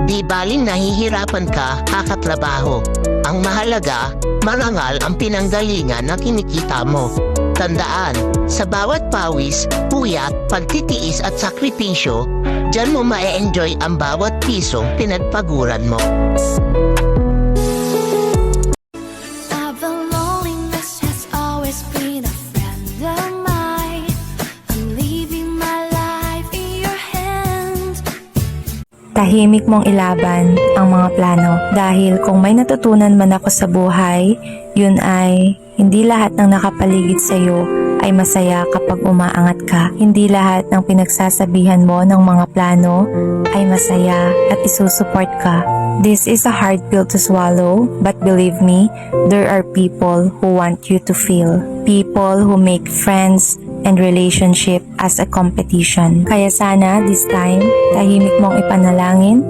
Di baling nahihirapan ka kakatrabaho. Ang mahalaga, marangal ang pinanggalingan na kinikita mo. Tandaan, sa bawat pawis, puyat, pagtitiis at sakripisyo, diyan mo ma-enjoy ang bawat pisong pinagpaguran mo. Loneliness has always been a friend of mine. I'm leaving my life in your hands. Tahimik mong ilaban ang mga plano dahil kung may natutunan man ako sa buhay, yun ay hindi lahat ng nakapaligid sa iyo ay masaya kapag umaangat ka. Hindi lahat ng pinagsasabihan mo ng mga plano ay masaya at isusuport ka. This is a hard pill to swallow, but believe me, there are people who want you to feel. People who make friends and relationship as a competition. Kaya sana this time, tahimik mong ipanalangin